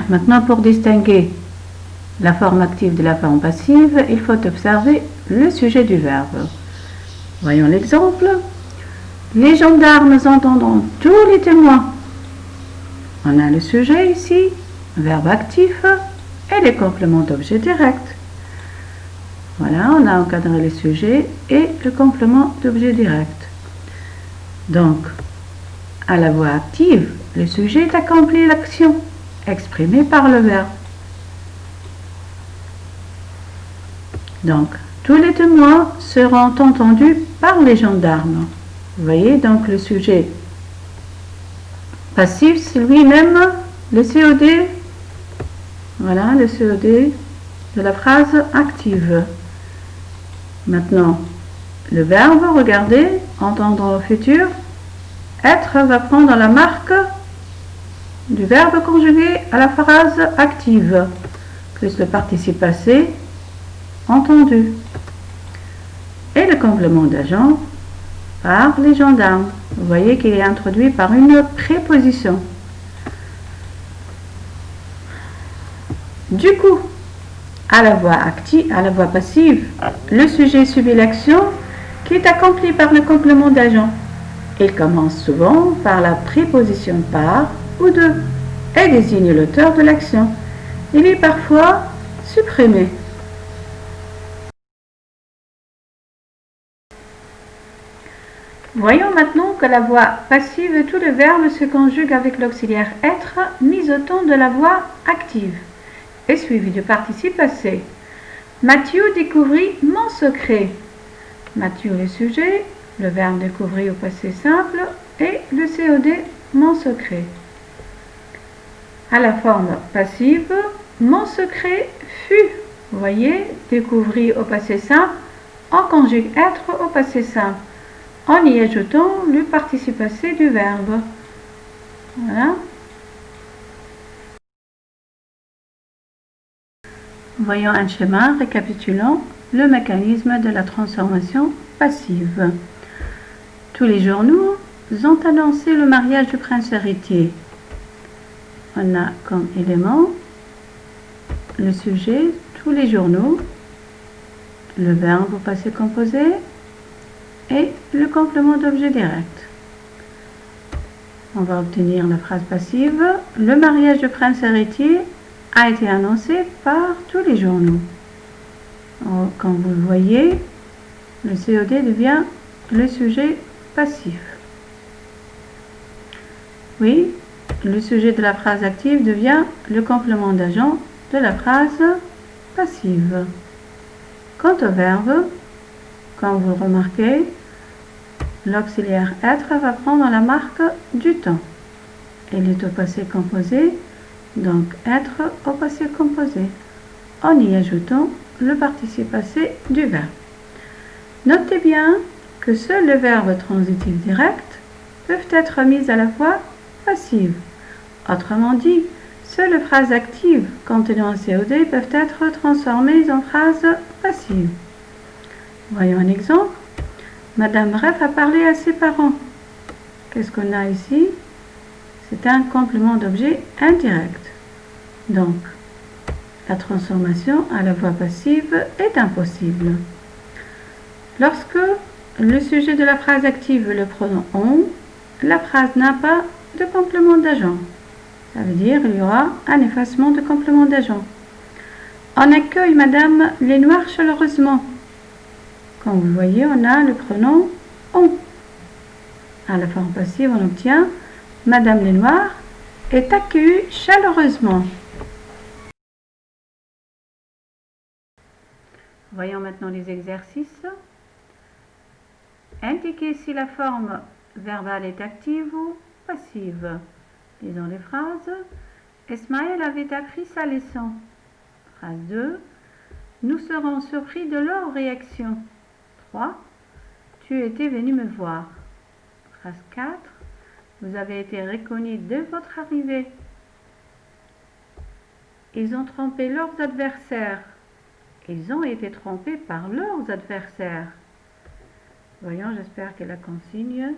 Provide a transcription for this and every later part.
Maintenant, pour distinguer la forme active de la forme passive, il faut observer le sujet du verbe. Voyons l'exemple. Les gendarmes entendront tous les témoins. On a le sujet ici, verbe actif, et les compléments d'objet direct. Voilà, on a encadré le sujet et le complément d'objet direct. Donc, à la voix active, le sujet accomplit l'action exprimée par le verbe. Donc, tous les témoins seront entendus par les gendarmes. Vous voyez, donc le sujet passif, c'est lui-même le COD. Voilà, le COD de la phrase active. Maintenant, le verbe, regardez, entendre au futur, être va prendre la marque du verbe conjugué à la phrase active, plus le participe passé, entendu. Et le complément d'agent par les gendarmes. Vous voyez qu'il est introduit par une préposition. Du coup, à la voix active, à la voix passive, le sujet subit l'action qui est accomplie par le complément d'agent. Il commence souvent par la préposition par ou de et désigne l'auteur de l'action. Il est parfois supprimé. Voyons maintenant que la voix passive, tout le verbe se conjugue avec l'auxiliaire être mis au temps de la voix active et suivi du participe passé. Mathieu découvrit mon secret. Mathieu le sujet, le verbe découvrir au passé simple et le COD mon secret. À la forme passive, mon secret fut. Vous voyez, découvrir au passé simple, on conjugue être au passé simple en y ajoutant le participe passé du verbe. Voilà. Voyons un schéma récapitulant le mécanisme de la transformation passive. Tous les journaux ont annoncé le mariage du prince héritier. On a comme élément le sujet, tous les journaux, le verbe au passé composé et le complément d'objet direct. On va obtenir la phrase passive. Le mariage du prince héritier a été annoncé par tous les journaux. Comme vous le voyez, le COD devient le sujet passif. Oui, le sujet de la phrase active devient le complément d'agent de la phrase passive. Quant au verbe, comme vous le remarquez, l'auxiliaire être va prendre la marque du temps. Il est au passé composé, donc être au passé composé, en y ajoutant le participe passé du verbe. Notez bien que seuls les verbes transitifs directs peuvent être mis à la voix passive. Autrement dit, seules les phrases actives contenant un COD peuvent être transformées en phrases passives. Voyons un exemple. Madame Bref a parlé à ses parents. Qu'est-ce qu'on a ici? C'est un complément d'objet indirect. Donc, la transformation à la voix passive est impossible. Lorsque le sujet de la phrase active le pronom on, la phrase n'a pas de complément d'agent. Ça veut dire qu'il y aura un effacement de complément d'agent. On accueille Madame Lenoir chaleureusement. Comme vous voyez, on a le pronom on. À la forme passive, on obtient Madame Lenoir est accueillie chaleureusement. Voyons maintenant les exercices. Indiquez si la forme verbale est active ou passive. Lisons les phrases. Ismaël avait appris sa leçon. Phrase 2. Nous serons surpris de leur réaction. 3. Tu étais venu me voir. Phrase 4. Vous avez été reconnu dès votre arrivée. Ils ont trompé leurs adversaires. Ils ont été trompés par leurs adversaires. Voyons, j'espère que la consigne.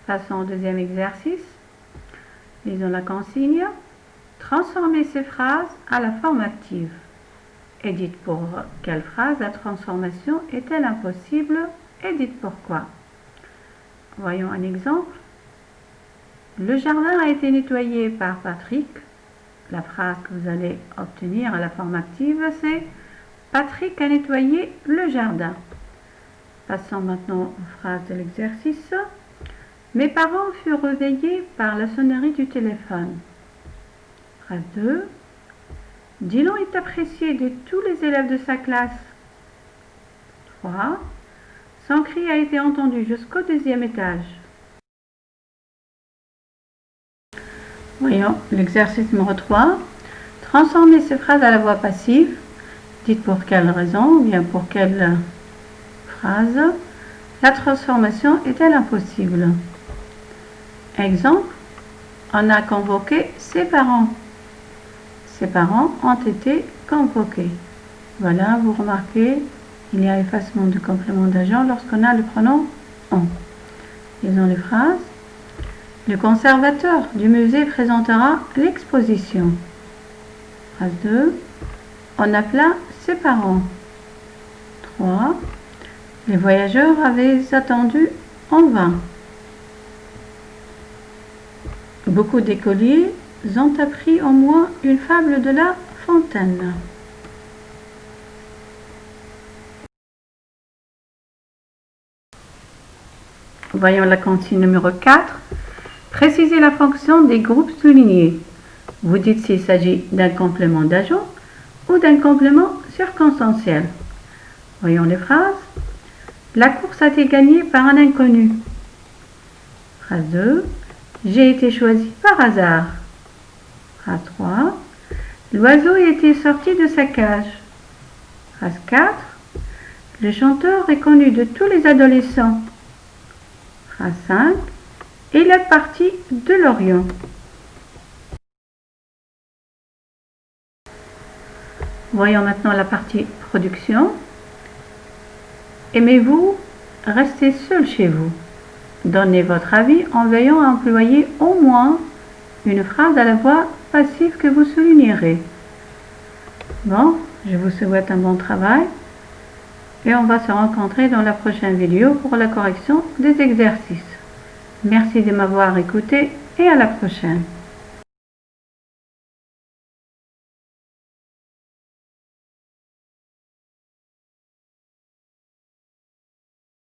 Passons au deuxième exercice. Lisons la consigne. Transformez ces phrases à la forme active. Et dites pour quelle phrase la transformation est-elle impossible et dites pourquoi. Voyons un exemple. Le jardin a été nettoyé par Patrick. La phrase que vous allez obtenir à la forme active, c'est Patrick a nettoyé le jardin. Passons maintenant aux phrases de l'exercice. Mes parents furent réveillés par la sonnerie du téléphone. Phrase 2. Dylan est apprécié de tous les élèves de sa classe. 3. Son cri a été entendu jusqu'au 2e étage. Voyons l'exercice numéro 3. Transformez ces phrases à la voix passive. Dites pour quelle raison ou bien pour quelle phrase la transformation est-elle impossible. Exemple. On a convoqué ses parents. Ses parents ont été convoqués. Voilà, vous remarquez, il y a effacement du complément d'agent lorsqu'on a le pronom on. Lisons les phrases. Le conservateur du musée présentera l'exposition. Phrase 2. On appela ses parents. 3. Les voyageurs avaient attendu en vain. Beaucoup d'écoliers ont appris au moins une fable de La Fontaine. Voyons la consigne numéro 4. Précisez la fonction des groupes soulignés. Vous dites s'il s'agit d'un complément d'agent ou d'un complément circonstanciel. Voyons les phrases. La course a été gagnée par un inconnu. Phrase 2. J'ai été choisi par hasard. Phrase 3. L'oiseau était sorti de sa cage. Phrase 4. Le chanteur est connu de tous les adolescents. Phrase 5. Il est parti de l'Orient. Voyons maintenant la partie production. Aimez-vous rester seul chez vous? Donnez votre avis en veillant à employer au moins une phrase à la voix passive que vous soulignerez. Bon, je vous souhaite un bon travail et on va se rencontrer dans la prochaine vidéo pour la correction des exercices. Merci de m'avoir écouté et à la prochaine.